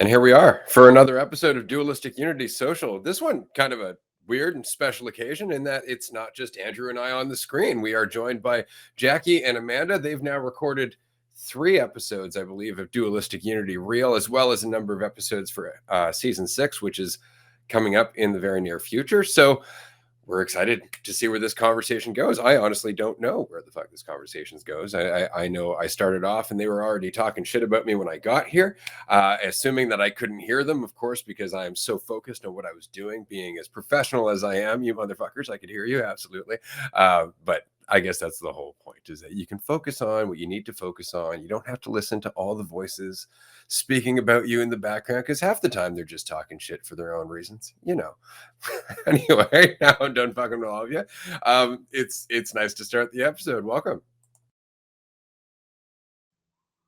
And here we are for another episode of Dualistic Unity Social. This one kind of a weird and special occasion in that it's not just Andrew and I on the screen. We are joined by Jackie and Amanda. They've now recorded 3 episodes, I believe, of Dualistic Unity Real, as well as a number of episodes for season 6, which is coming up in the very near future. So we're excited to see where this conversation goes. I honestly don't know where the fuck this conversation goes. I know I started off and they were already talking shit about me when I got here, assuming that I couldn't hear them, of course, because I am so focused on what I was doing, being as professional as I am. You motherfuckers, I could hear you, absolutely. But I guess that's the whole point, is that you can focus on what you need to focus on. You don't have to listen to all the voices speaking about you in the background, because half the time they're just talking shit for their own reasons, you know. Anyway, now I'm done fucking with all of you. It's nice to start the episode. Welcome.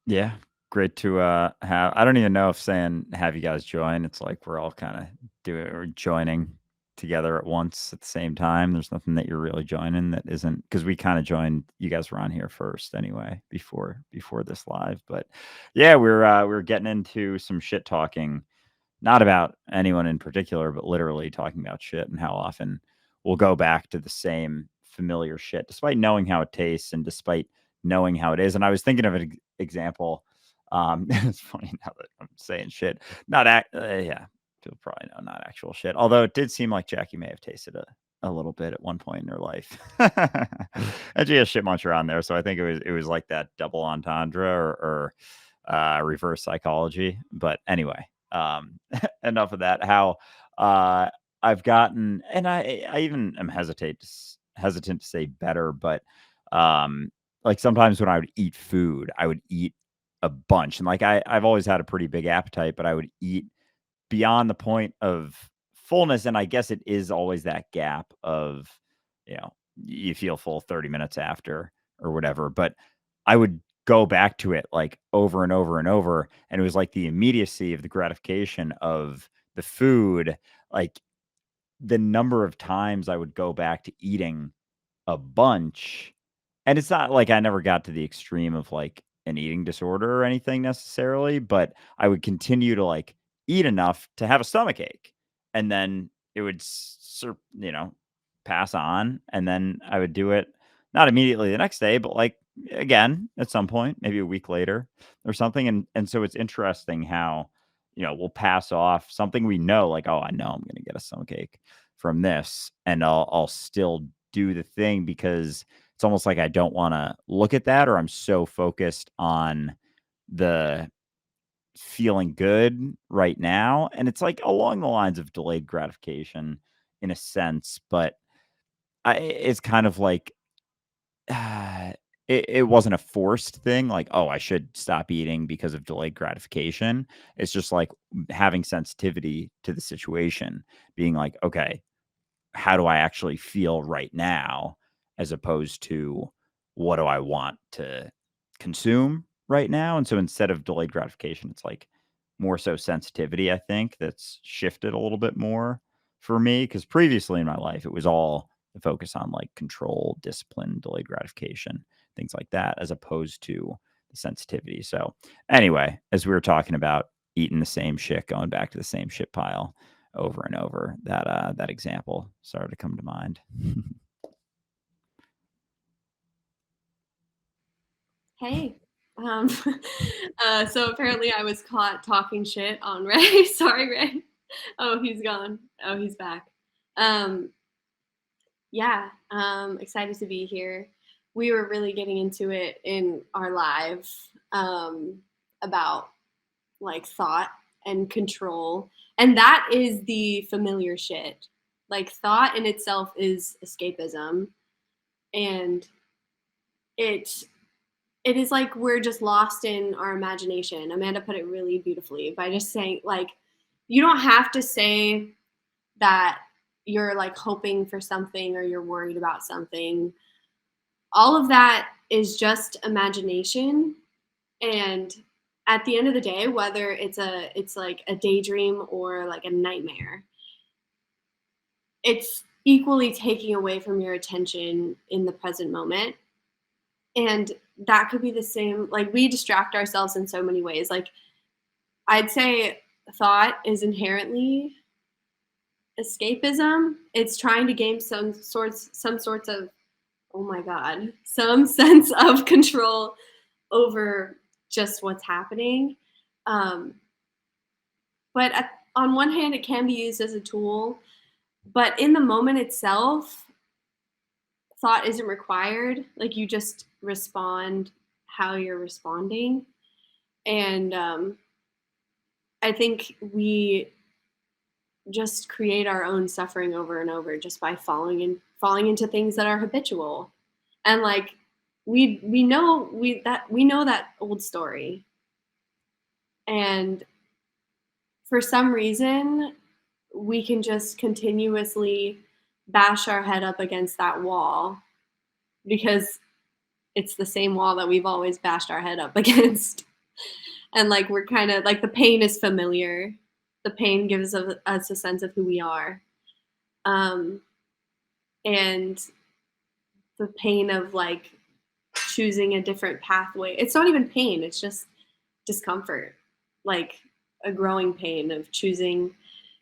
Yeah, great to have. I don't even know if saying have you guys join. It's like we're all kind of joining together at once at the same time. There's nothing that you're really joining that isn't, because we kind of joined. You guys were on here first anyway before this live. But yeah, we're getting into some shit talking, not about anyone in particular, but literally talking about shit and how often we'll go back to the same familiar shit, despite knowing how it tastes and despite knowing how it is. And I was thinking of an example. It's funny now that I'm saying shit. Yeah, people probably know not actual shit. Although it did seem like Jackie may have tasted a little bit at one point in her life. And she has shit muncher on there, so I think it was like that double entendre or reverse psychology. But anyway, enough of that. How I've gotten, and I even am hesitant to say better, but like sometimes when I would eat food, I would eat a bunch, and like I've always had a pretty big appetite, but I would eat beyond the point of fullness, and I guess it is always that gap of, you feel full 30 minutes after or whatever, but I would go back to it like over and over and over, and it was like the immediacy of the gratification of the food, like the number of times I would go back to eating a bunch. And it's not like I never got to the extreme of like an eating disorder or anything necessarily, but I would continue to like eat enough to have a stomach ache, and then it would pass on, and then I would do it not immediately the next day, but like again at some point, maybe a week later or something. And so it's interesting how, we'll pass off something we know, like, oh, I know I'm going to get a stomach ache from this, and I'll still do the thing because it's almost like I don't want to look at that, or I'm so focused on the feeling good right now. And it's like along the lines of delayed gratification in a sense, but it's kind of like it wasn't a forced thing, like, oh, I should stop eating because of delayed gratification. It's just like having sensitivity to the situation, being like, okay, how do I actually feel right now, as opposed to what do I want to consume right now. And so instead of delayed gratification, it's like more so sensitivity, I think, that's shifted a little bit more for me, because previously in my life it was all the focus on like control, discipline, delayed gratification, things like that, as opposed to the sensitivity. So anyway, as we were talking about eating the same shit, going back to the same shit pile over and over, that example started to come to mind. Hey. So apparently I was caught talking shit on Ray. Sorry, Ray. Oh, he's gone. Oh, he's back. Yeah, excited to be here. We were really getting into it in our live about like thought and control. And that is the familiar shit. Like thought in itself is escapism. And it is like we're just lost in our imagination. Amanda put it really beautifully by just saying, like, you don't have to say that you're like hoping for something or you're worried about something. All of that is just imagination. And at the end of the day, whether it's like a daydream or like a nightmare, it's equally taking away from your attention in the present moment. And that could be the same, like we distract ourselves in so many ways. Like I'd say thought is inherently escapism. It's trying to gain some sorts of, oh my God, some sense of control over just what's happening. But on one hand, it can be used as a tool, but in the moment itself, thought isn't required. Like, you just respond how you're responding. And I think we just create our own suffering over and over just by falling into things that are habitual. And like, we know that old story. And for some reason, we can just continuously bash our head up against that wall because it's the same wall that we've always bashed our head up against. And like, we're kind of like, the pain is familiar. The pain gives us a sense of who we are. And the pain of like choosing a different pathway. It's not even pain. It's just discomfort, like a growing pain of choosing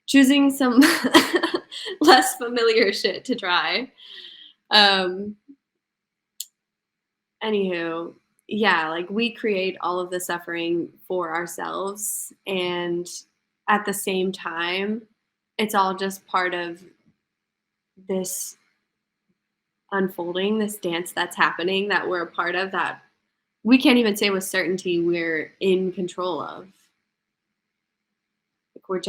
some less familiar shit to try. Anywho, yeah, like, we create all of the suffering for ourselves, and at the same time, it's all just part of this unfolding, this dance that's happening that we're a part of, that we can't even say with certainty we're in control of. Like,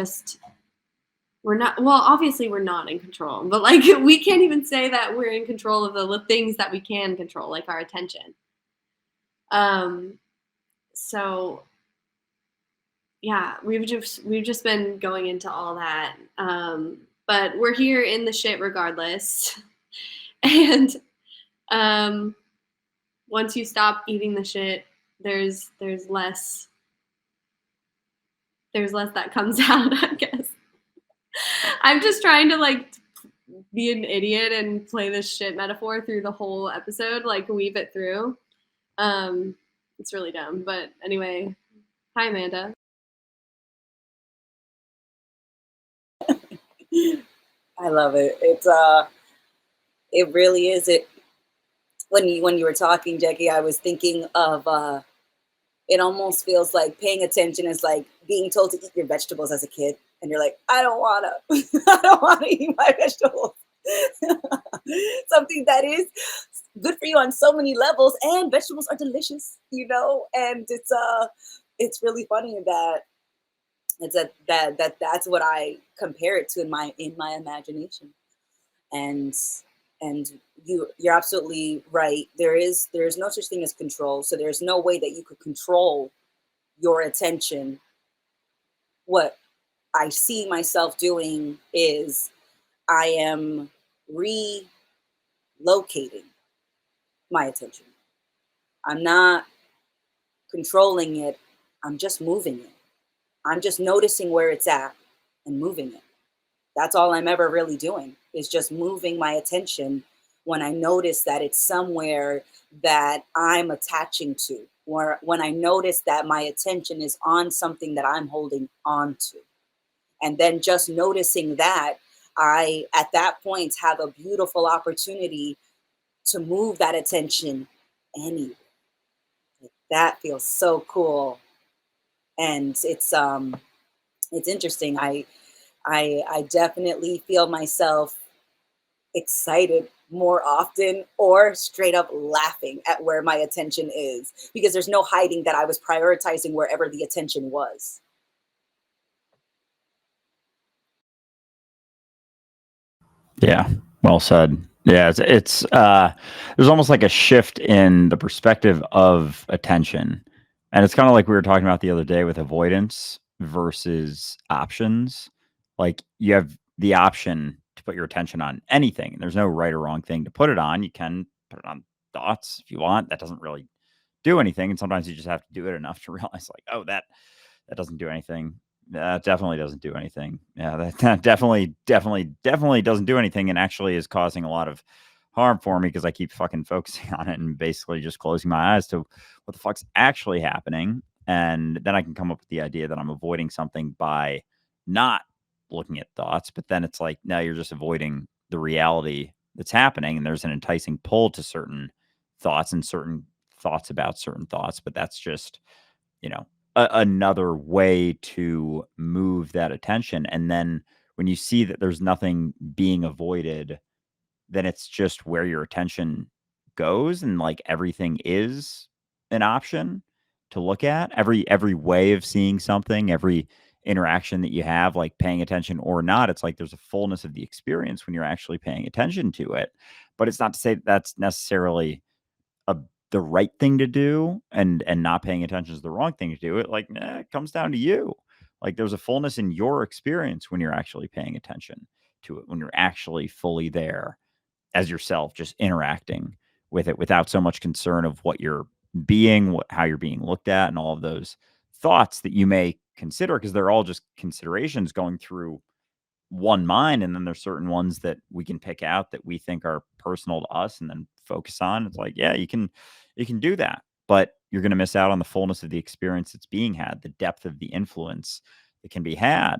we're not, well, obviously we're not in control, but like, we can't even say that we're in control of the things that we can control, like our attention. So yeah, we've just been going into all that. But we're here in the shit regardless. And once you stop eating the shit, there's less that comes out, I guess. I'm just trying to like be an idiot and play this shit metaphor through the whole episode, like weave it through. It's really dumb, but anyway, hi Amanda. I love it. It really is. It when you were talking, Jackie, I was thinking of it almost feels like paying attention is like being told to eat your vegetables as a kid, and you're like, I don't wanna, I don't wanna eat my vegetables. Something that is good for you on so many levels, and vegetables are delicious, and it's really funny that it's that's what I compare it to in my imagination. And you're absolutely right. There's no such thing as control. So there's no way that you could control your attention. What I see myself doing is I am relocating my attention. I'm not controlling it. I'm just moving it. I'm just noticing where it's at and moving it. That's all I'm ever really doing, is just moving my attention when I notice that it's somewhere that I'm attaching to, or when I notice that my attention is on something that I'm holding on to. And then just noticing that, I, at that point, have a beautiful opportunity to move that attention anywhere. That feels so cool. And it's interesting. I definitely feel myself excited more often, or straight up laughing at where my attention is, because there's no hiding that I was prioritizing wherever the attention was. Yeah, well said. Yeah, it's there's almost like a shift in the perspective of attention. And it's kind of like we were talking about the other day with avoidance versus options. Like, you have the option to put your attention on anything. There's no right or wrong thing to put it on. You can put it on thoughts if you want. That doesn't really do anything. And sometimes you just have to do it enough to realize, like, oh, that doesn't do anything. That definitely doesn't do anything. Yeah, that definitely doesn't do anything, and actually is causing a lot of harm for me because I keep fucking focusing on it and basically just closing my eyes to what the fuck's actually happening. And then I can come up with the idea that I'm avoiding something by not looking at thoughts. But then it's like, now you're just avoiding the reality that's happening. And there's an enticing pull to certain thoughts and certain thoughts about certain thoughts. But that's just, another way to move that attention. And then when you see that there's nothing being avoided, then it's just where your attention goes, and like everything is an option to look at. Every way of seeing something, every interaction that you have, like paying attention or not, it's like there's a fullness of the experience when you're actually paying attention to it. But it's not to say that's necessarily a the right thing to do, and not paying attention is the wrong thing to do. It comes down to you. Like there's a fullness in your experience when you're actually paying attention to it, when you're actually fully there as yourself, just interacting with it without so much concern of what you're being, how you're being looked at, and all of those thoughts that you may consider, because they're all just considerations going through one mind. And then there's certain ones that we can pick out that we think are personal to us and then focus on. It's like, yeah, you can do that, but you're going to miss out on the fullness of the experience that's being had, the depth of the influence that can be had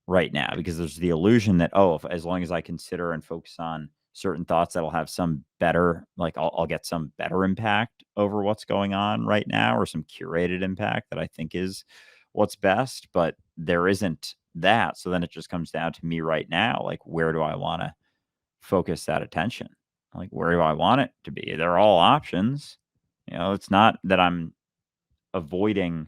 right now, because there's the illusion that, as long as I consider and focus on certain thoughts, that'll have some better, like I'll get some better impact over what's going on right now, or some curated impact that I think is what's best. But there isn't that. So then it just comes down to me right now. Like, where do I want to focus that attention? Like, where do I want it to be? They're all options. It's not that I'm avoiding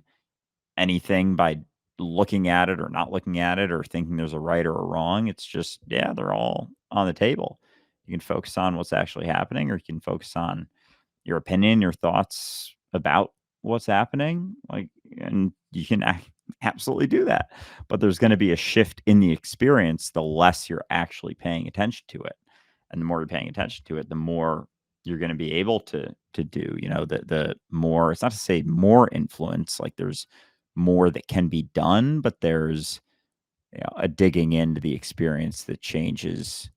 anything by looking at it or not looking at it, or thinking there's a right or a wrong. It's just, yeah, they're all on the table. You can focus on what's actually happening, or you can focus on your opinion, your thoughts about what's happening. And you can absolutely do that. But there's going to be a shift in the experience the less you're actually paying attention to it. And the more you're paying attention to it, the more you're going to be able to do, the more. It's not to say more influence, like there's more that can be done, but there's a digging into the experience that changes,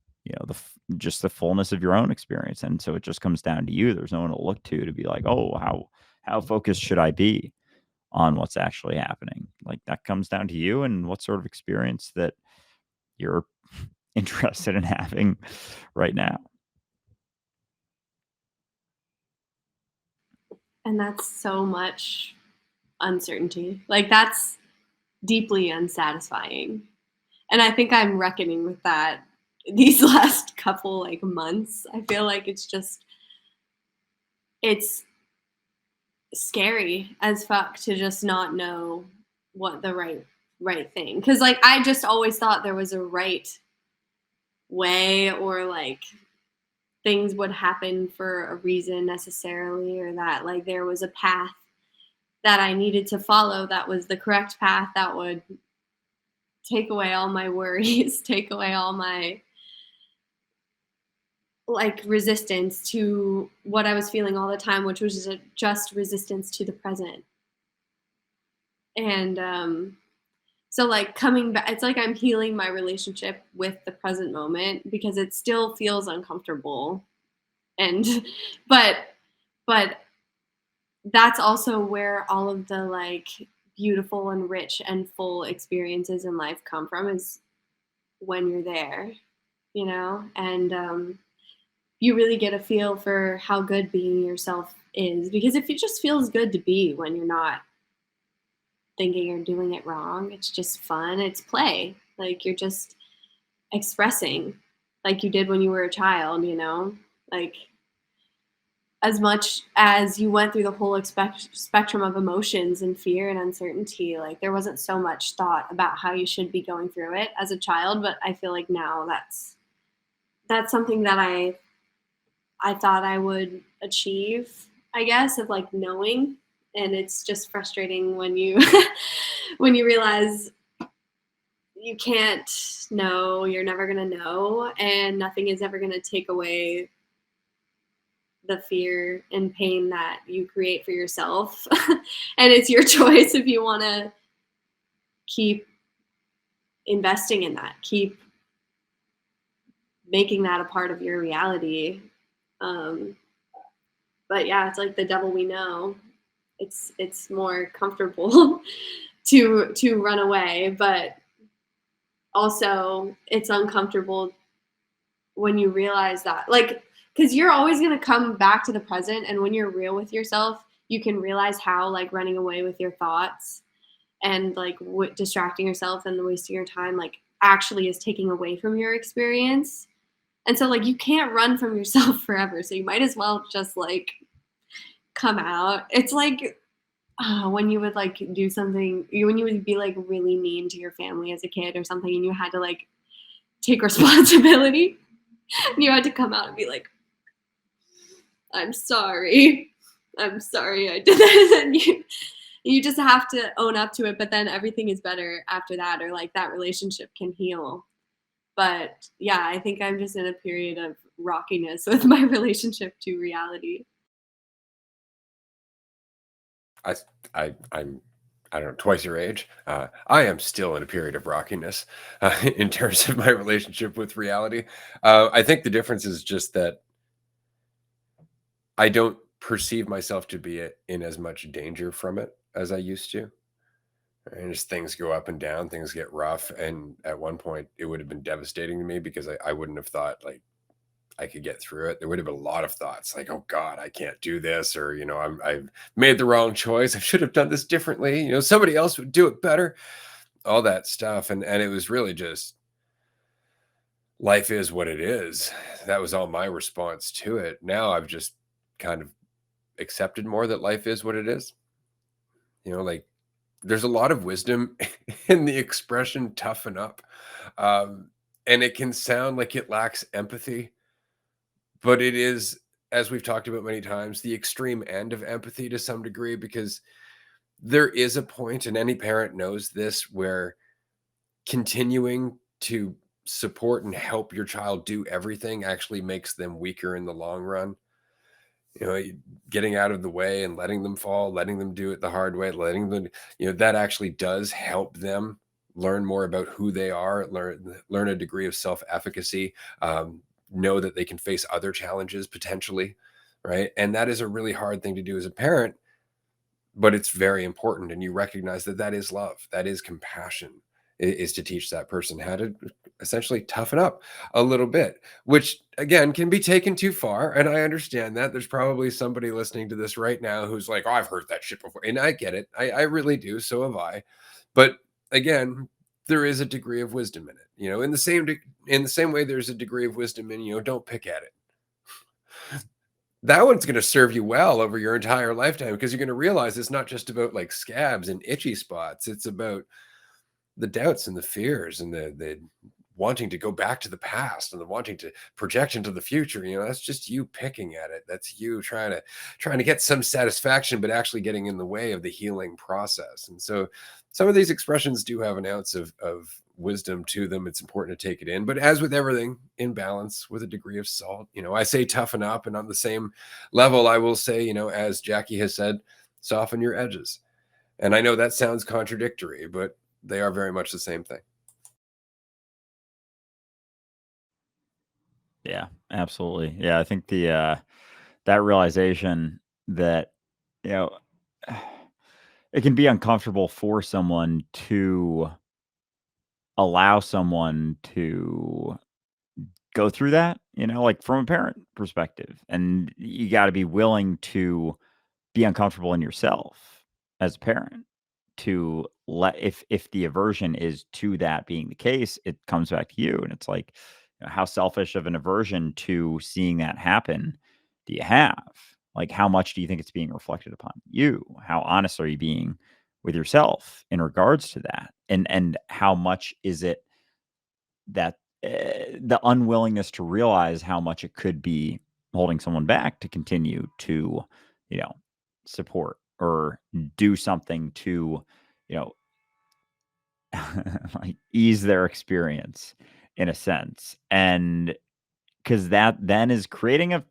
just the fullness of your own experience. And so it just comes down to you. There's no one to look to be like, oh, how focused should I be on what's actually happening? Like, that comes down to you and what sort of experience that you're interested in having right now. And that's so much uncertainty. Like, that's deeply unsatisfying. And I think I'm reckoning with that these last couple months. I feel like it's scary as fuck to just not know what the right thing. Because I just always thought there was a right way, or things would happen for a reason necessarily, or that there was a path that I needed to follow that was the correct path that would take away all my worries, take away all my resistance to what I was feeling all the time, which was just resistance to the present. And so coming back, it's I'm healing my relationship with the present moment, because it still feels uncomfortable. And but that's also where all of the beautiful and rich and full experiences in life come from, is when you're there, and you really get a feel for how good being yourself is, because if it just feels good to be when you're not thinking you're doing it wrong, it's just fun, it's play, you're just expressing like you did when you were a child, as much as you went through the whole spectrum of emotions and fear and uncertainty, there wasn't so much thought about how you should be going through it as a child. But I feel like now that's something that I thought I would achieve, I guess, of knowing. And it's just frustrating when you when you realize you can't know, you're never going to know, and nothing is ever going to take away the fear and pain that you create for yourself. And it's your choice if you want to keep investing in that, keep making that a part of your reality. But yeah, it's the devil we know. it's more comfortable to run away, but also it's uncomfortable when you realize that, like, because you're always going to come back to the present, and when you're real with yourself, you can realize how, like, running away with your thoughts and, like, distracting yourself and wasting your time, like, actually is taking away from your experience. And so, like, you can't run from yourself forever, so you might as well just, like, come out. It's like when you would, like, do something, when you would be, like, really mean to your family as a kid or something, and you had to, like, take responsibility. And you had to come out and be like, I'm sorry I did this. And you just have to own up to it, but then everything is better after that, or like that relationship can heal. But yeah, I think I'm just in a period of rockiness with my relationship to reality. I'm I don't know, twice your age. I am still in a period of rockiness in terms of my relationship with reality. I think the difference is just that I don't perceive myself to be in as much danger from it as I used to. And as things go up and down, things get rough. And at one point, it would have been devastating to me because I wouldn't have thought like I could get through it. There would have been a lot of thoughts like, oh God, I can't do this. Or, I've made the wrong choice. I should have done this differently. Somebody else would do it better. All that stuff. And it was really just life is what it is. That was all my response to it. Now I've just kind of accepted more that life is what it is. Like there's a lot of wisdom in the expression toughen up. And it can sound like it lacks empathy, but it is, as we've talked about many times, the extreme end of empathy to some degree, because there is a point, and any parent knows this, where continuing to support and help your child do everything actually makes them weaker in the long run. Getting out of the way and letting them fall, letting them do it the hard way, letting them, that actually does help them learn more about who they are, learn a degree of self-efficacy, know that they can face other challenges potentially, right? And that is a really hard thing to do as a parent, but it's very important. And you recognize that that is love, that is compassion, is to teach that person how to essentially toughen up a little bit, which again can be taken too far. And I understand that there's probably somebody listening to this right now who's like, oh, I've heard that shit before. And I get it. I really do. So have I. But again, there is a degree of wisdom in it, in the same way there's a degree of wisdom in, don't pick at it. That one's going to serve you well over your entire lifetime, because you're going to realize it's not just about like scabs and itchy spots. It's about the doubts and the fears and the wanting to go back to the past and the wanting to project into the future. That's just you picking at it. That's you trying to get some satisfaction, but actually getting in the way of the healing process. And so some of these expressions do have an ounce of wisdom to them. It's important to take it in, but as with everything, in balance with a degree of salt. I say toughen up, and on the same level, I will say, as Jackie has said, soften your edges. And I know that sounds contradictory, but they are very much the same thing. Yeah, absolutely. Yeah, I think that realization that, you know, it can be uncomfortable for someone to allow someone to go through that, like from a parent perspective. And you got to be willing to be uncomfortable in yourself as a parent, to let, if the aversion is to that being the case, it comes back to you. And it's like, how selfish of an aversion to seeing that happen do you have? Like, how much do you think it's being reflected upon you? How honest are you being with yourself in regards to that? And how much is it that the unwillingness to realize how much it could be holding someone back to continue to, support or do something to, you know, like ease their experience in a sense. And because that then is creating a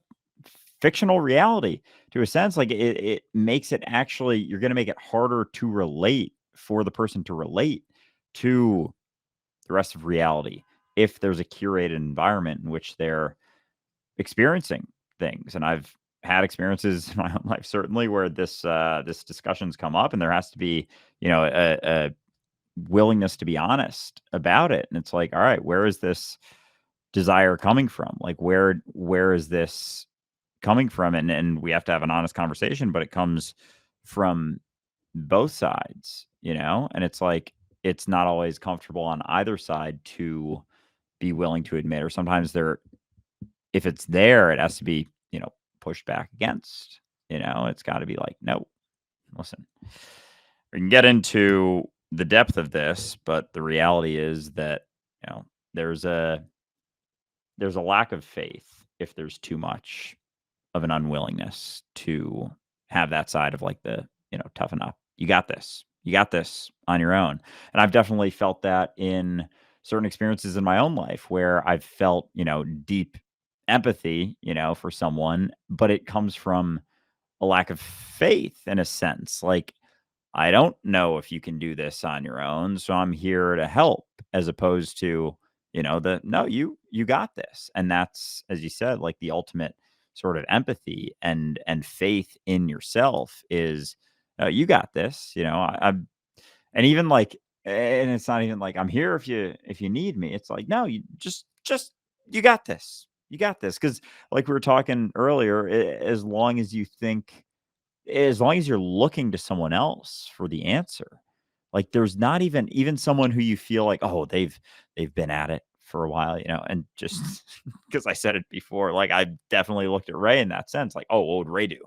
fictional reality to a sense, like it makes it actually, you're going to make it harder to relate for the person to relate to the rest of reality if there's a curated environment in which they're experiencing things. And I've had experiences in my own life, certainly, where this discussion's come up, and there has to be, a willingness to be honest about it. And it's like, all right, where is this desire coming from? Like, where is this coming from? And we have to have an honest conversation, but it comes from both sides, and it's like, it's not always comfortable on either side to be willing to admit, or sometimes if it's there, it has to be, pushed back against. It's got to be like, no, listen, we can get into the depth of this, but the reality is that, there's a lack of faith if there's too much of an unwillingness to have that side of like the, toughen up. You got this. You got this on your own. And I've definitely felt that in certain experiences in my own life where I've felt, deep empathy, for someone, but it comes from a lack of faith in a sense. Like, I don't know if you can do this on your own, so I'm here to help, as opposed to, no, you got this. And that's, as you said, like the ultimate sort of empathy and faith in yourself is, you got this. I'm, and even like, and it's not even like I'm here if you need me. It's like, no, you just you got this. You got this. Because like we were talking earlier, as long as you're looking to someone else for the answer, like there's not even someone who you feel like, oh, they've been at it for a while, and just because I said it before, like I definitely looked at Ray in that sense, like, oh, what would Ray do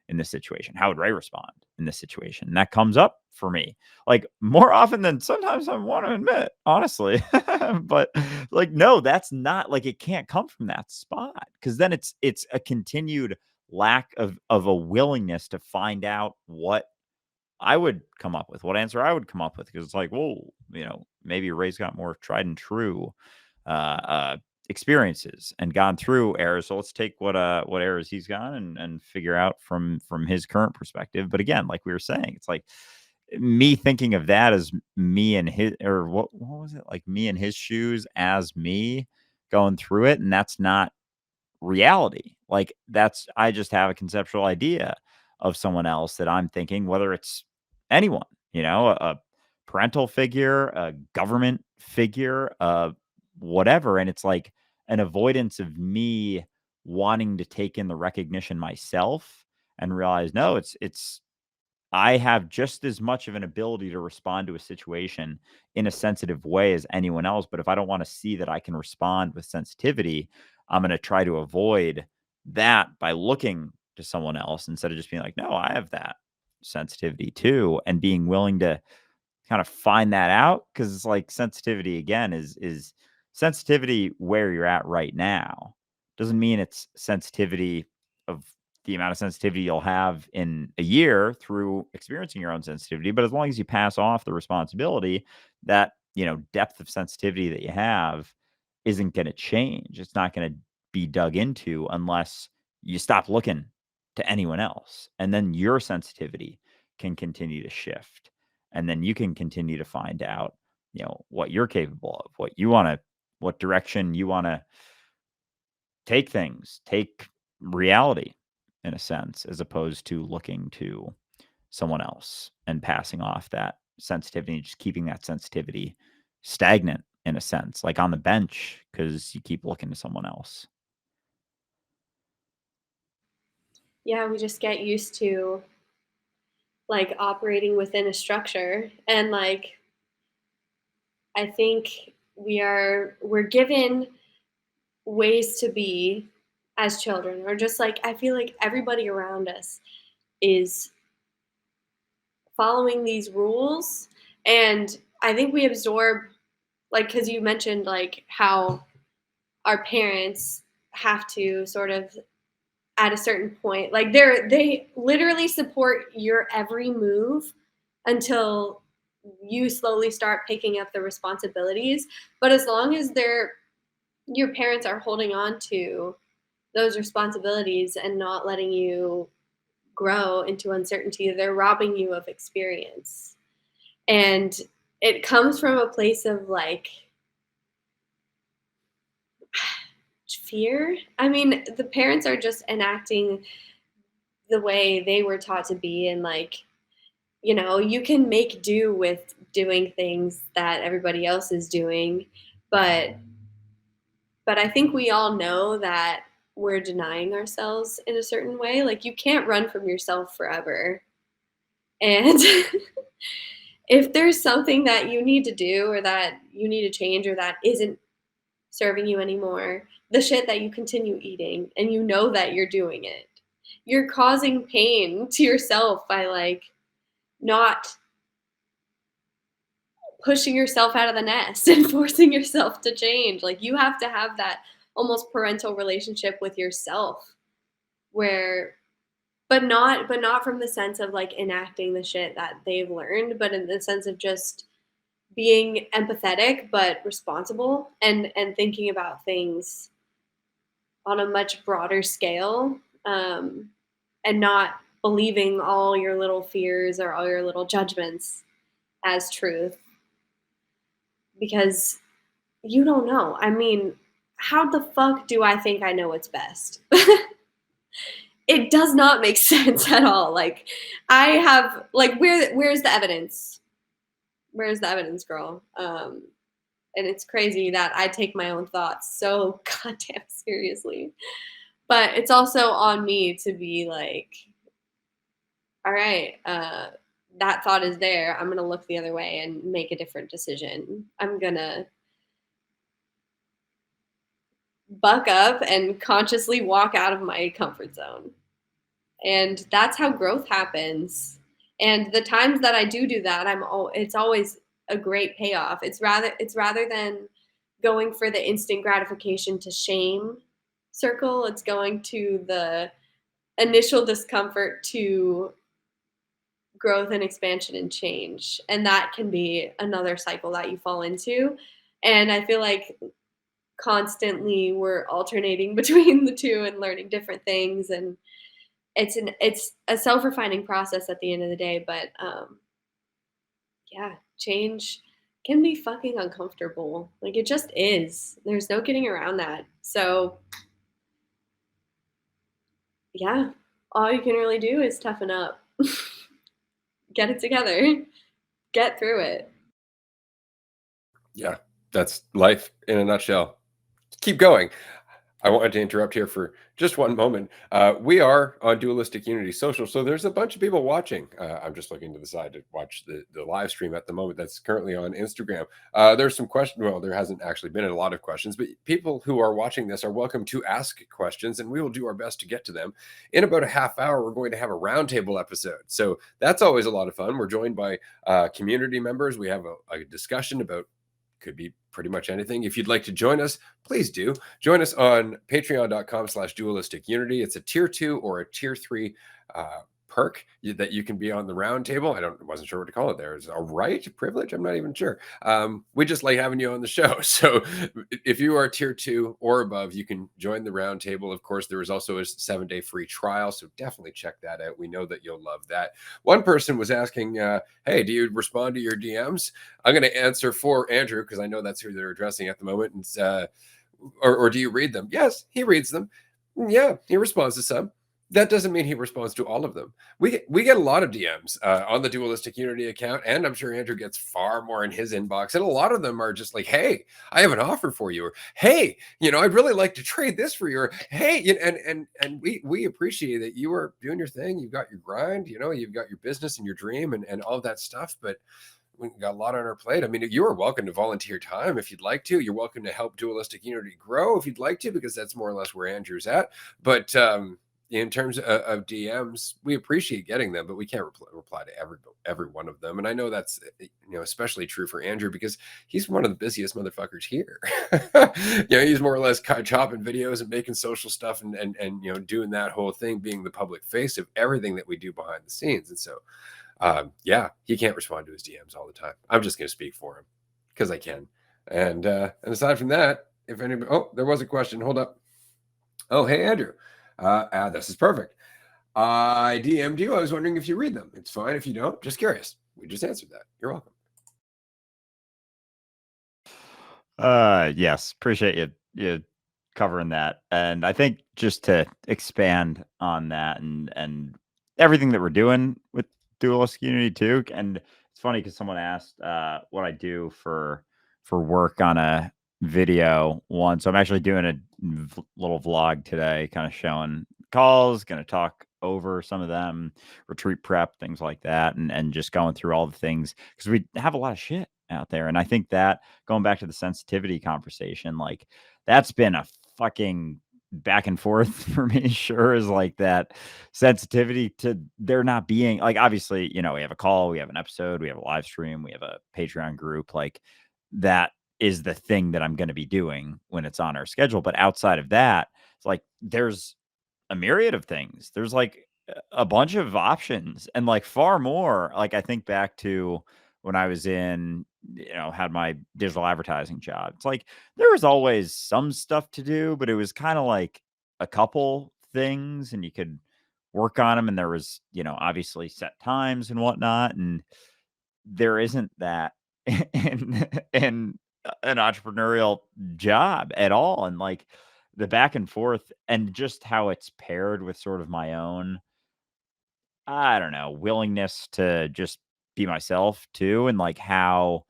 in this situation? How would Ray respond in this situation? And that comes up for me like more often than sometimes I want to admit, honestly. But like, no, that's not like, it can't come from that spot, because then it's a continued lack of a willingness to find out what I would come up with, what answer I would come up with. Because it's like, whoa, maybe Ray's got more tried and true experiences and gone through errors. So let's take what errors he's gone and figure out from his current perspective. But again, like we were saying, it's like me thinking of that as me and his, or what was it, like me in his shoes as me going through it, and that's not reality. Like I just have a conceptual idea of someone else that I'm thinking, whether it's anyone, a parental figure, a government figure, whatever. And it's like an avoidance of me wanting to take in the recognition myself and realize, no, it's I have just as much of an ability to respond to a situation in a sensitive way as anyone else. But if I don't want to see that I can respond with sensitivity, I'm going to try to avoid that by looking to someone else instead of just being like, no, I have that sensitivity too. And being willing to kind of find that out. Cause it's like sensitivity again is sensitivity where you're at right now. Doesn't mean it's sensitivity of the amount of sensitivity you'll have in a year through experiencing your own sensitivity. But as long as you pass off the responsibility, that, depth of sensitivity that you have isn't going to change. It's not going to be dug into unless you stop looking to anyone else. And then your sensitivity can continue to shift. And then you can continue to find out, what you're capable of, what direction you want to take things, take reality in a sense, as opposed to looking to someone else and passing off that sensitivity, just keeping that sensitivity stagnant in a sense, like on the bench, because you keep looking to someone else. Yeah, we just get used to like operating within a structure, and like I think we're given ways to be as children, or just like I feel like everybody around us is following these rules, and I think we absorb, like, because you mentioned like how our parents have to sort of at a certain point, like they literally support your every move until you slowly start picking up the responsibilities. But as long as your parents are holding on to those responsibilities and not letting you grow into uncertainty, they're robbing you of experience. And it comes from a place of like fear. I mean, the parents are just enacting the way they were taught to be, and like, you know, you can make do with doing things that everybody else is doing, but I think we all know that we're denying ourselves in a certain way. Like, you can't run from yourself forever. And if there's something that you need to do or that you need to change or that isn't serving you anymore, the shit that you continue eating and you know that you're doing it, you're causing pain to yourself by like not pushing yourself out of the nest and forcing yourself to change. Like, you have to have that almost parental relationship with yourself where but not from the sense of like enacting the shit that they've learned, but in the sense of just being empathetic but responsible and thinking about things on a much broader scale, and not believing all your little fears or all your little judgments as truth, because you don't know. I mean, how the fuck do I think I know what's best? It does not make sense at all. Like, I have like, where's the evidence? Where's the evidence, girl? And it's crazy that I take my own thoughts so goddamn seriously. But it's also on me to be like, all right, that thought is there. I'm gonna look the other way and make a different decision. I'm gonna buck up and consciously walk out of my comfort zone. And that's how growth happens. And the times that I do that, it's always a great payoff. It's rather than going for the instant gratification to shame circle, it's going to the initial discomfort to growth and expansion and change. And that can be another cycle that you fall into. And I feel like constantly we're alternating between the two and learning different things, and it's a self-refining process at the end of the day. But yeah, change can be fucking uncomfortable. Like, it just is. There's no getting around that. So yeah, all you can really do is toughen up. Get it together. Get through it. Yeah, that's life in a nutshell. Keep going. I wanted to interrupt here for just one moment. We are on Dualistic Unity Social, so there's a bunch of people watching. I'm just looking to the side to watch the live stream at the moment that's currently on Instagram. There's some questions. Well, there hasn't actually been a lot of questions, but people who are watching this are welcome to ask questions, and we will do our best to get to them. In about a half hour, we're going to have a roundtable episode. So that's always a lot of fun. We're joined by community members. We have a discussion about, could be pretty much anything. If you'd like to join us, please do. Join us on patreon.com/dualistic unity. It's a tier 2 or a tier 3 perk that you can be on the round table. Wasn't sure what to call it there. Is it a right, privilege? I'm not even sure. We just like having you on the show. So if you are tier 2 or above, you can join the round table. Of course, there is also a 7-day free trial. So definitely check that out. We know that you'll love that. One person was asking, hey, do you respond to your DMs? I'm going to answer for Andrew, because I know that's who they're addressing at the moment. And, or do you read them? Yes, he reads them. Yeah, he responds to some. That doesn't mean he responds to all of them. We get a lot of DMs on the Dualistic Unity account, and I'm sure Andrew gets far more in his inbox. And a lot of them are just like, "Hey, I have an offer for you," or "Hey, I'd really like to trade this for you," or "Hey," and we appreciate that you are doing your thing. You've got your grind, you've got your business and your dream and all of that stuff, but we've got a lot on our plate. I mean, you are welcome to volunteer time if you'd like to. You're welcome to help Dualistic Unity grow if you'd like to, because that's more or less where Andrew's at. But in terms of DMs, we appreciate getting them, but we can't reply to every one of them. And I know that's especially true for Andrew, because he's one of the busiest motherfuckers here. He's more or less chopping videos and making social stuff and doing that whole thing, being the public face of everything that we do behind the scenes. And so he can't respond to his DMs all the time. I'm just going to speak for him because I can. And aside from that, if anybody, there was a question. Hold up. Oh, hey, Andrew. This is perfect. I DM'd you. I was wondering if you read them. It's fine if you don't. Just curious. We just answered that. You're welcome. Yes, appreciate you covering that. And I think just to expand on that and everything that we're doing with Dualistic Unity too. And it's funny because someone asked what I do for work on a video once. So I'm actually doing a little vlog today, kind of showing calls, going to talk over some of them, retreat prep, things like that, and just going through all the things because we have a lot of shit out there. And I think that going back to the sensitivity conversation, like that's been a fucking back and forth for me, sure, is like that sensitivity to there not being like, obviously, we have a call, we have an episode, we have a live stream, we have a Patreon group, like that is the thing that I'm going to be doing when it's on our schedule. But outside of that, it's like there's a myriad of things. There's like a bunch of options and like far more. Like I think back to when I was in, had my digital advertising job. It's like there was always some stuff to do, but it was kind of like a couple things and you could work on them. And there was, obviously set times and whatnot. And there isn't that in an entrepreneurial job at all. And like the back and forth and just how it's paired with sort of my own, I don't know, willingness to just be myself too. And like how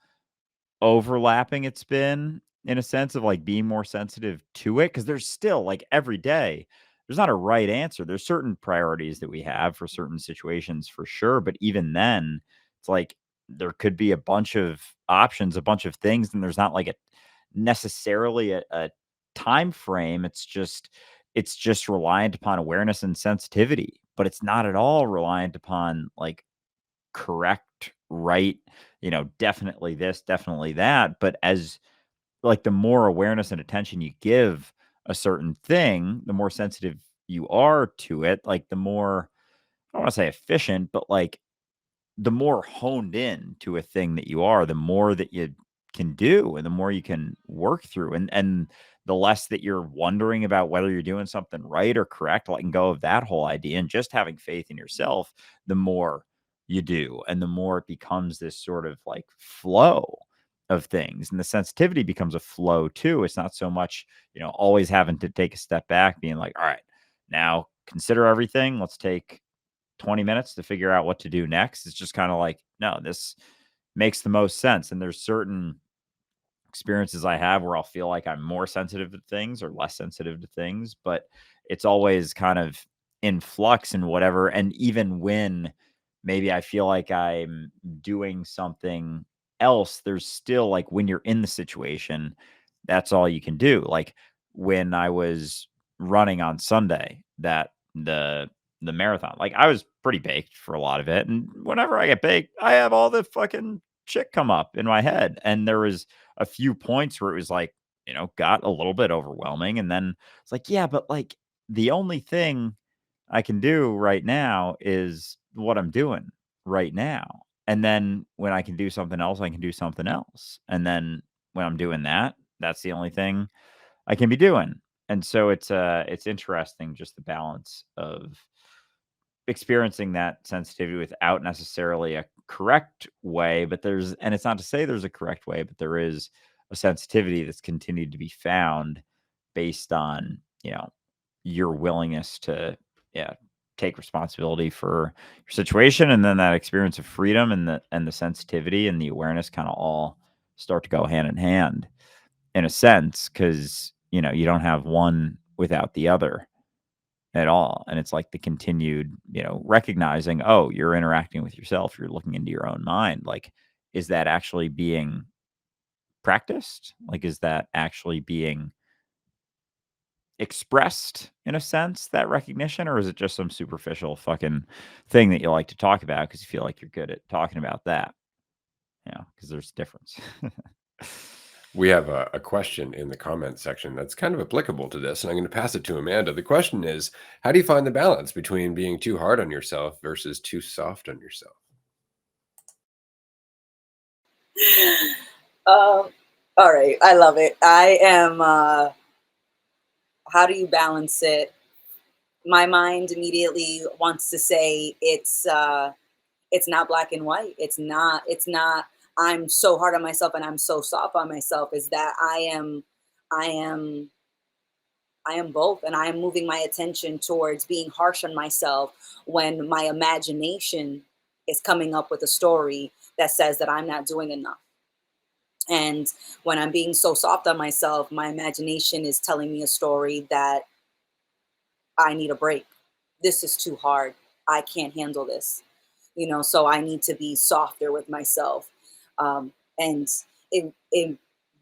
overlapping it's been in a sense of like being more sensitive to it. Cause there's still like every day, there's not a right answer. There's certain priorities that we have for certain situations for sure. But even then, it's like there could be a bunch of options, a bunch of things, and there's not like a necessarily a time frame. It's just reliant upon awareness and sensitivity, but it's not at all reliant upon like correct, right, definitely this, definitely that. But as like the more awareness and attention you give a certain thing, the more sensitive you are to it, like the more, I don't want to say efficient, but like the more honed in to a thing that you are, the more that you can do and the more you can work through and the less that you're wondering about whether you're doing something right or correct, letting go of that whole idea and just having faith in yourself, the more you do and the more it becomes this sort of like flow of things. And the sensitivity becomes a flow too. It's not so much, always having to take a step back, being like, all right, now consider everything. Let's take 20 minutes to figure out what to do next. It's just kind of like, no, this makes the most sense. And there's certain experiences I have where I'll feel like I'm more sensitive to things or less sensitive to things, but it's always kind of in flux and whatever. And even when maybe I feel like I'm doing something else, there's still like when you're in the situation, that's all you can do. Like when I was running on Sunday, that the marathon, like I was pretty baked for a lot of it. And whenever I get baked, I have all the fucking shit come up in my head. And there was a few points where it was like, got a little bit overwhelming. And then it's like, yeah, but like the only thing I can do right now is what I'm doing right now. And then when I can do something else, I can do something else. And then when I'm doing that, that's the only thing I can be doing. And so it's interesting just the balance of experiencing that sensitivity without necessarily a correct way, but and it's not to say there's a correct way, but there is a sensitivity that's continued to be found based on, your willingness to, yeah, take responsibility for your situation. And then that experience of freedom and the sensitivity and the awareness kind of all start to go hand in hand in a sense. Cause you don't have one without the other at all. And it's like the continued, recognizing, oh, you're interacting with yourself, you're looking into your own mind. Like, is that actually being practiced? Like, is that actually being expressed in a sense, that recognition? Or is it just some superficial fucking thing that you like to talk about because you feel like you're good at talking about that? Because there's a difference. We have a question in the comment section that's kind of applicable to this, and I'm going to pass it to Amanda. The question is, how do you find the balance between being too hard on yourself versus too soft on yourself? All right, I love it. I am. How do you balance it? My mind immediately wants to say it's not black and white. It's not. I'm so hard on myself and I'm so soft on myself. Is that I am I am both. And I am moving my attention towards being harsh on myself when my imagination is coming up with a story that says that I'm not doing enough. And when I'm being so soft on myself, my imagination is telling me a story that I need a break. This is too hard. I can't handle this. So I need to be softer with myself. And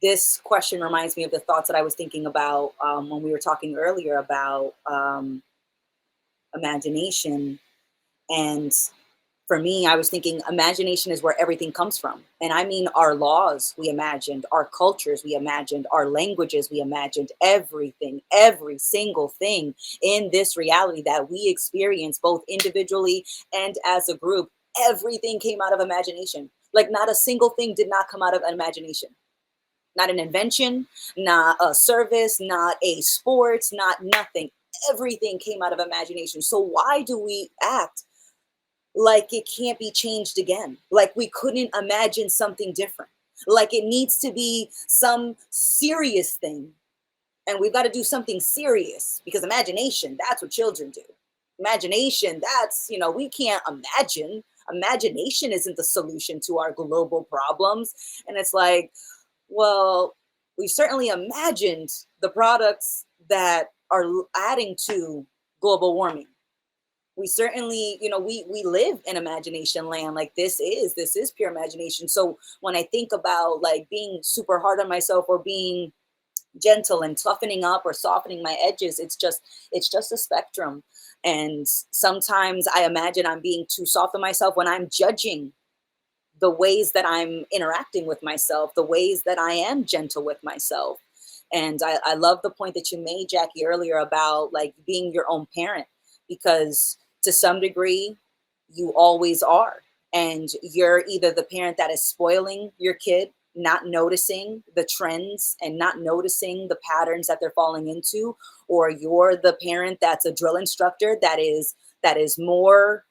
this question reminds me of the thoughts that I was thinking about when we were talking earlier about imagination. And for me, I was thinking imagination is where everything comes from. And I mean, our laws we imagined, our cultures we imagined, our languages we imagined, everything, every single thing in this reality that we experience, both individually and as a group, everything came out of imagination. Like, not a single thing did not come out of imagination. Not an invention, not a service, not a sport, not nothing. Everything came out of imagination. So why do we act like it can't be changed again? Like we couldn't imagine something different? Like it needs to be some serious thing. And we've got to do something serious, because imagination, that's what children do. Imagination, that's, we can't imagine. Imagination isn't the solution to our global problems. And it's like, well, we certainly imagined the products that are adding to global warming. We certainly, we live in imagination land. Like this is pure imagination. So when I think about like being super hard on myself or being gentle and toughening up or softening my edges, it's just a spectrum. And sometimes I imagine I'm being too soft on myself when I'm judging the ways that I'm interacting with myself, the ways that I am gentle with myself. And I love the point that you made, Jackie, earlier about like being your own parent, because to some degree, you always are. And you're either the parent that is spoiling your kid, not noticing the trends and not noticing the patterns that they're falling into, or you're the parent that's a drill instructor that is more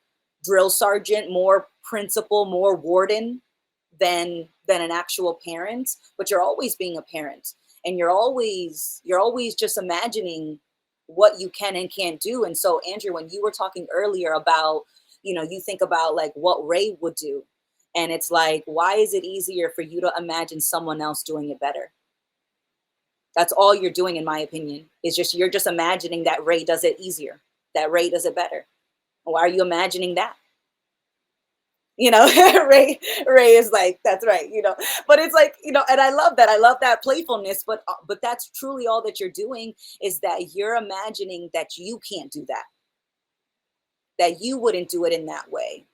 drill sergeant, more principal, more warden than an actual parent. But you're always being a parent, and you're always just imagining what you can and can't do. And so, Andrew, when you were talking earlier about, you think about like what Ray would do, and it's like, why is it easier for you to imagine someone else doing it better? That's all you're doing, in my opinion, is you're just imagining that Ray does it easier, that Ray does it better. Why are you imagining that? Ray is like, that's right, but it's like, and I love that playfulness, but that's truly all that you're doing, is that you're imagining that you can't do that you wouldn't do it in that way.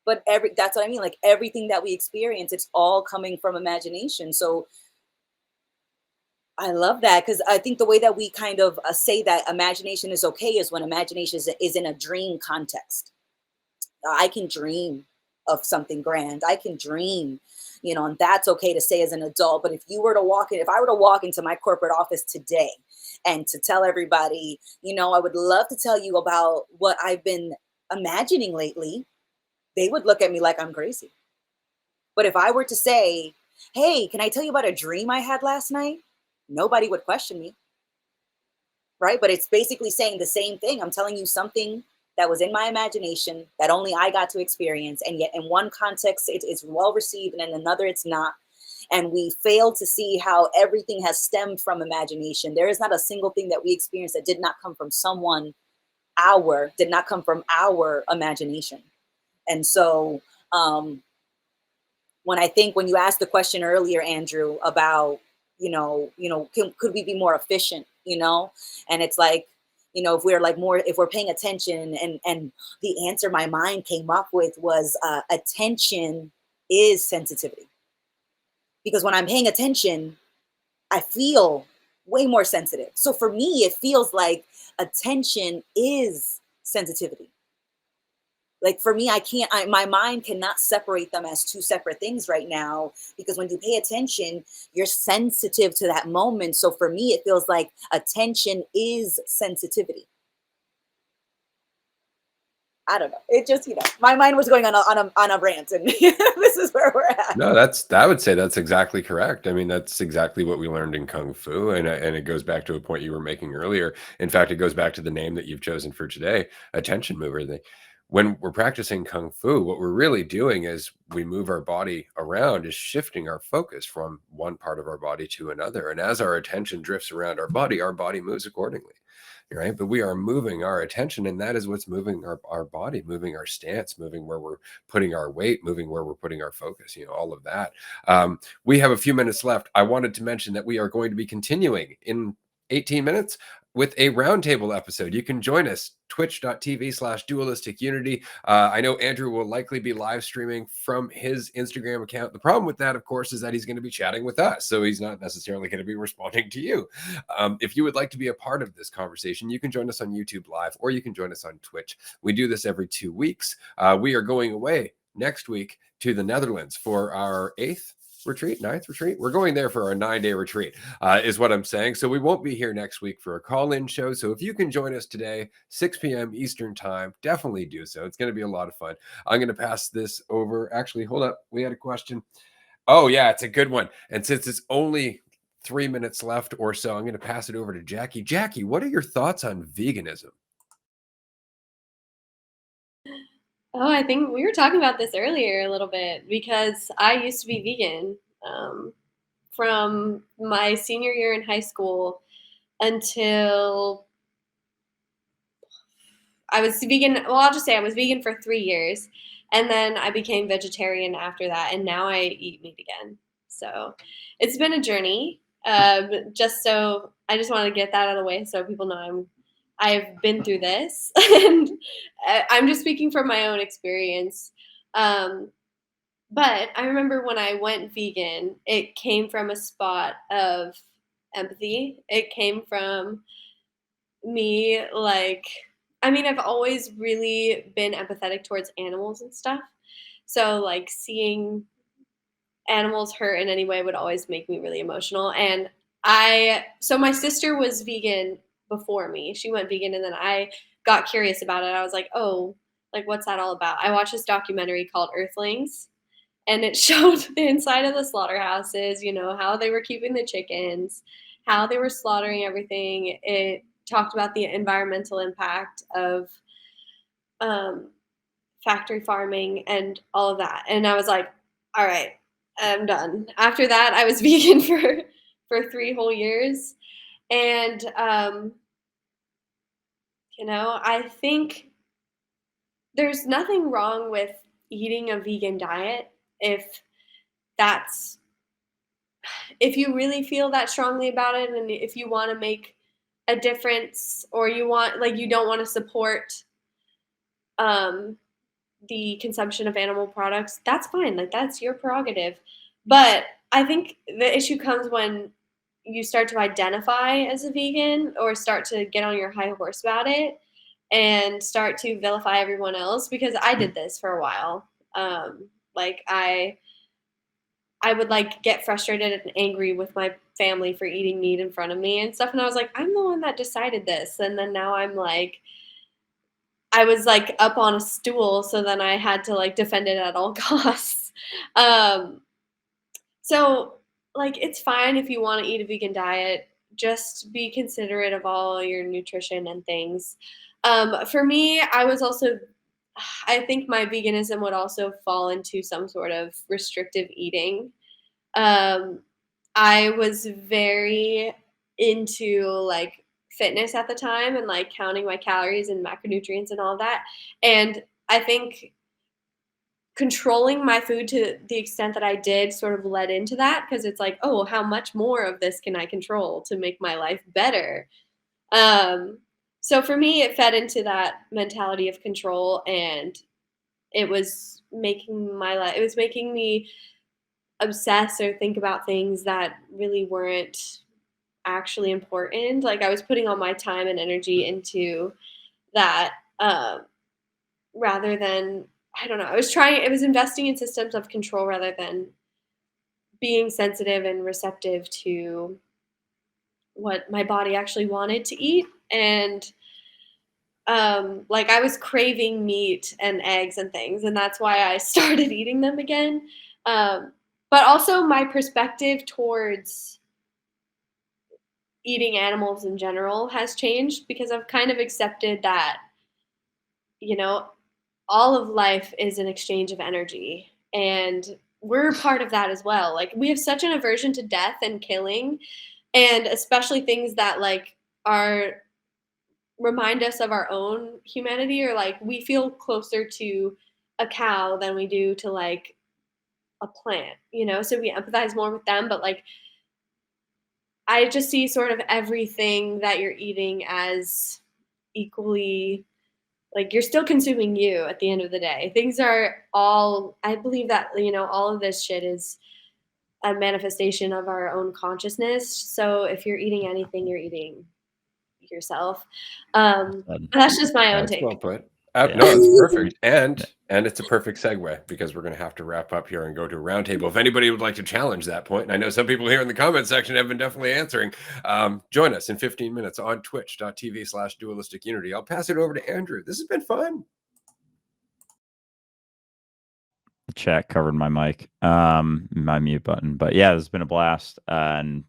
But that's what I mean. Like everything that we experience, it's all coming from imagination. So I love that, because I think the way that we kind of say that imagination is okay is when imagination is in a dream context. I can dream of something grand. I can dream, and that's okay to say as an adult. But if I were to walk into my corporate office today and to tell everybody, I would love to tell you about what I've been imagining lately, they would look at me like I'm crazy. But if I were to say, hey, can I tell you about a dream I had last night? Nobody would question me, right? But it's basically saying the same thing. I'm telling you something that was in my imagination that only I got to experience. And yet in one context, it's well received, and in another, it's not. And we fail to see how everything has stemmed from imagination. There is not a single thing that we experience that did not come from did not come from our imagination. And so when you asked the question earlier, Andrew, about, could we be more efficient, and it's like, if we're paying attention, and the answer my mind came up with was attention is sensitivity. Because when I'm paying attention, I feel way more sensitive. So for me, it feels like attention is sensitivity. Like for me, my mind cannot separate them as two separate things right now, because when you pay attention, you're sensitive to that moment. So for me, it feels like attention is sensitivity. I don't know. It just, my mind was going on a rant, and this is where we're at. No, I would say that's exactly correct. I mean, that's exactly what we learned in Kung Fu. And it goes back to a point you were making earlier. In fact, it goes back to the name that you've chosen for today, attention mover. When we're practicing Kung Fu, what we're really doing is we move our body around, is shifting our focus from one part of our body to another. And as our attention drifts around our body moves accordingly. Right. But we are moving our attention, and that is what's moving our body, moving our stance, moving where we're putting our weight, moving where we're putting our focus, all of that. We have a few minutes left. I wanted to mention that we are going to be continuing in 18 minutes with a roundtable episode. You can join us, twitch.tv/dualistic unity. I know Andrew will likely be live streaming from his Instagram account. The problem with that, of course, is that he's going to be chatting with us, so he's not necessarily going to be responding to you. If you would like to be a part of this conversation, you can join us on YouTube Live, or you can join us on Twitch. We do this every 2 weeks. We are going away next week to the Netherlands for our 9th retreat. We're going there for our 9-day retreat, is what I'm saying. So we won't be here next week for a call-in show. So if you can join us today, 6 p.m. Eastern time, definitely do so. It's going to be a lot of fun. I'm going to pass this over. Actually, hold up. We had a question. Oh, yeah, it's a good one. And since it's only 3 minutes left or so, I'm going to pass it over to Jackie. Jackie, what are your thoughts on veganism? Oh, I think we were talking about this earlier a little bit, because I used to be vegan from my senior year in high school until I was vegan. Well, I'll just say I was vegan for 3 years, and then I became vegetarian after that, and now I eat meat again. So it's been a journey. I just want to get that out of the way so people know I've been through this, and I'm just speaking from my own experience. But I remember when I went vegan, it came from a spot of empathy. It came from me, I've always really been empathetic towards animals and stuff. So, seeing animals hurt in any way would always make me really emotional. And so my sister was vegan before me. She went vegan, and then I got curious about it. I was like, oh, what's that all about? I watched this documentary called Earthlings, and it showed the inside of the slaughterhouses, how they were keeping the chickens, how they were slaughtering everything. It talked about the environmental impact of factory farming and all of that. And I was like, all right, I'm done. After that, I was vegan for 3 whole years. And, I think there's nothing wrong with eating a vegan diet if you really feel that strongly about it, and if you want to make a difference, or you don't want to support the consumption of animal products, that's fine. That's your prerogative. But I think the issue comes when you start to identify as a vegan, or start to get on your high horse about it and start to vilify everyone else, because I did this for a while. I would get frustrated and angry with my family for eating meat in front of me and stuff. And I was like, I'm the one that decided this. And then now I was up on a stool. So then I had to defend it at all costs. So it's fine if you want to eat a vegan diet, just be considerate of all your nutrition and things. For me, I think my veganism would also fall into some sort of restrictive eating. I was very into fitness at the time, and counting my calories and macronutrients and all that. And I think controlling my food to the extent that I did sort of led into that, because it's oh, how much more of this can I control to make my life better? So for me, it fed into that mentality of control, and it was making me obsess or think about things that really weren't actually important. I was putting all my time and energy into that, rather than, I don't know, it was investing in systems of control rather than being sensitive and receptive to what my body actually wanted to eat. And like I was craving meat and eggs and things, and that's why I started eating them again. But also my perspective towards eating animals in general has changed because I've kind of accepted that, you know, all of life is an exchange of energy, and we're part of that as well. Like we have such an aversion to death and killing, and especially things that like are remind us of our own humanity, or like we feel closer to a cow than we do to like a plant, you know, so we empathize more with them. But like I just see sort of everything that you're eating as equally, like you're still consuming you at the end of the day. Things are all, I believe that, you know, all of this shit is a manifestation of our own consciousness. So if you're eating anything, you're eating yourself. That's just my own That's take. well put. No, it's perfect. And it's a perfect segue because we're going to have to wrap up here and go to a roundtable. If anybody would like to challenge that point, and I know some people here in the comment section have been definitely answering, join us in 15 minutes on twitch.tv/dualistic unity. I'll pass it over to Andrew. This has been fun. The chat covered my mic, my mute button. But yeah, it's been a blast. And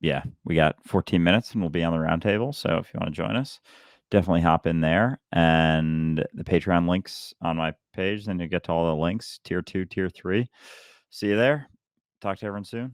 yeah, we got 14 minutes and we'll be on the roundtable. So if you want to join us, definitely hop in there. And the Patreon links on my page, then you get to all the links, tier 2, tier 3. See you there. Talk to everyone soon.